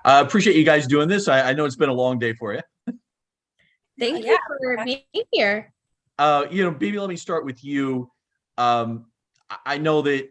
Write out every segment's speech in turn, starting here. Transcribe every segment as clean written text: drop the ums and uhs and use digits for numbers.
I appreciate you guys doing this. I know it's been a long day for you. Thank Yeah. you for being here. Baby, let me start with you. I know that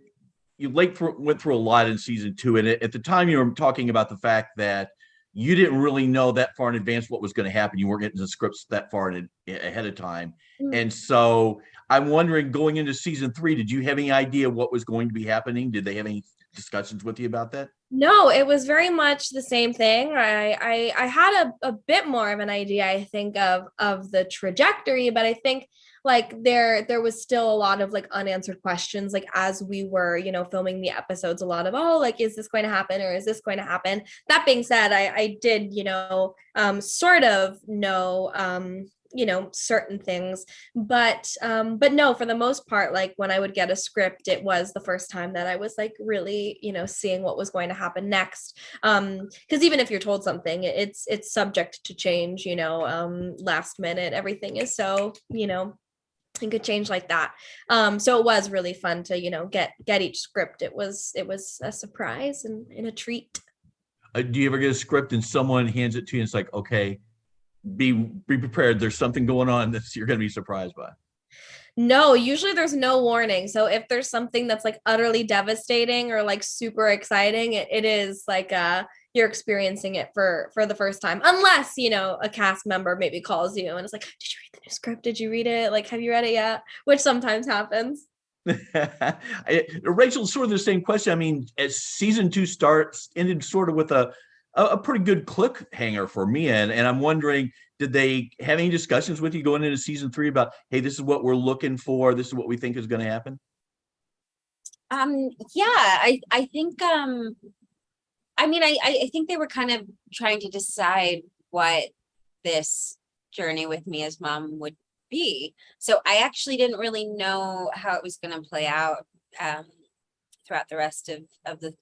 went through a lot in season two, and at the time you were talking about the fact that you didn't really know that far in advance what was going to happen. You weren't getting the scripts that far ahead of time, Mm. and so I'm wondering, going into season three, did you have any idea what was going to be happening? Did they have any discussions with you about that? No, it was very much the same thing. I had a bit more of an idea, I think, of the trajectory, but I think like there was still a lot of like unanswered questions, like as we were, filming the episodes, a lot of, oh, like, is this going to happen or is this going to happen? That being said, I did, sort of know certain things, but no, for the most part, like when I would get a script, it was the first time that I was like really, seeing what was going to happen next. Because even if you're told something, it's subject to change, last minute. Everything is so, it could change like that. So it was really fun to, get each script. It was a surprise and a treat. Do you ever get a script and someone hands it to you and it's like, okay, be prepared. There's something going on that you're going to be surprised by. No, usually there's no warning. So if there's something that's like utterly devastating or like super exciting, it is like you're experiencing it for the first time. Unless, a cast member maybe calls you and it's like, "Did you read the new script? Did you read it? Like, have you read it yet?" Which sometimes happens. Rachel, sort of the same question. I mean, as season two starts, ended sort of with a pretty good cliffhanger for me, and I'm wondering, did they have any discussions with you going into season three about, hey, this is what we're looking for, this is what we think is going to happen? Yeah, I think I think they were kind of trying to decide what this journey with me as mom would be. So I actually didn't really know how it was going to play out throughout the rest of the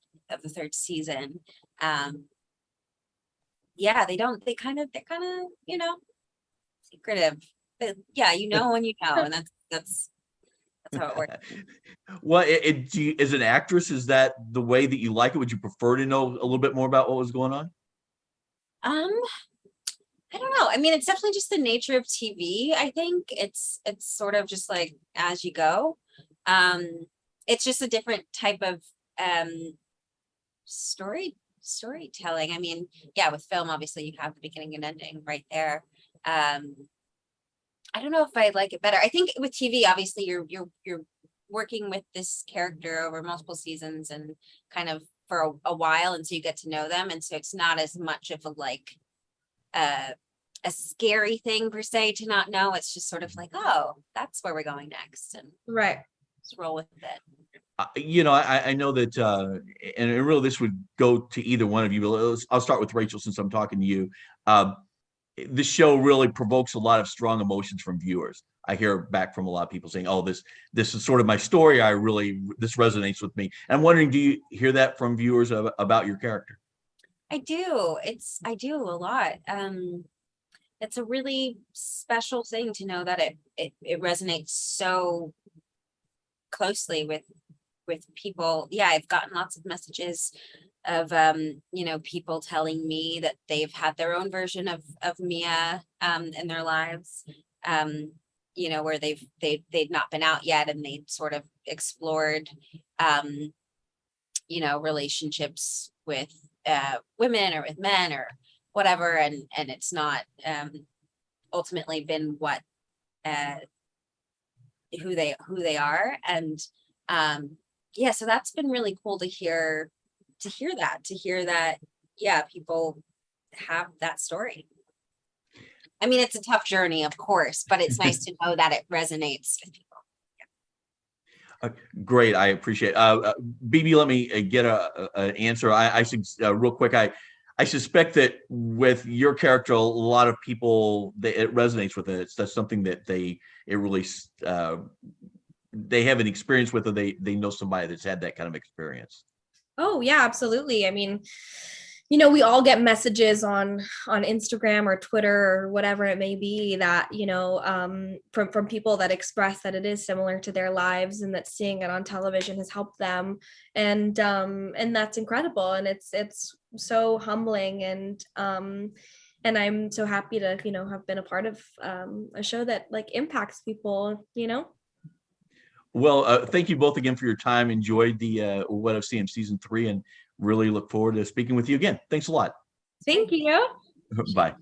third season. Yeah, they're kind of, secretive. But yeah, when you know, and that's how it works. Well, as an actress, is that the way that you like it? Would you prefer to know a little bit more about what was going on? Um, I don't know. I mean, it's definitely just the nature of TV. I think it's sort of just like as you go. Um, it's just a different type of um storytelling. I mean, yeah, with film, obviously you have the beginning and ending right there. Um, I don't know if I like it better. I think with TV, obviously you're working with this character over multiple seasons and kind of for a while, and so you get to know them, and so it's not as much of a like uh a scary thing per se to not know. It's just sort of like, oh, that's where we're going next, and Right. just roll with it. I know that, and really this would go to either one of you. But I'll start with Rachel since I'm talking to you. Um, this show really provokes a lot of strong emotions from viewers. I hear back from a lot of people saying, "Oh, this is sort of my story. This resonates with me." And I'm wondering, do you hear that from viewers about your character? I do a lot. It's a really special thing to know that it resonates so closely with people. Yeah, I've gotten lots of messages of people telling me that they've had their own version of Mia in their lives. Where they'd not been out yet and they'd sort of explored relationships with women or with men or whatever, and it's not ultimately been what uh who they are. And yeah, so that's been really cool to hear that yeah, people have that story. I mean, it's a tough journey, of course, but it's nice to know that it resonates with people. Great, I appreciate it. BB, let me get an answer. I should real quick. I suspect that with your character, a lot of people it resonates with it. That's something that they have an experience with, or they know somebody that's had that kind of experience. Oh, yeah, absolutely. I mean, we all get messages on Instagram or Twitter or whatever it may be that, from people that express that it is similar to their lives and that seeing it on television has helped them. And that's incredible. And it's so humbling. And I'm so happy to, have been a part of a show that like impacts people. Well, thank you both again for your time. Enjoyed the What I've Seen season 3 and really look forward to speaking with you again. Thanks a lot. Thank you. Bye.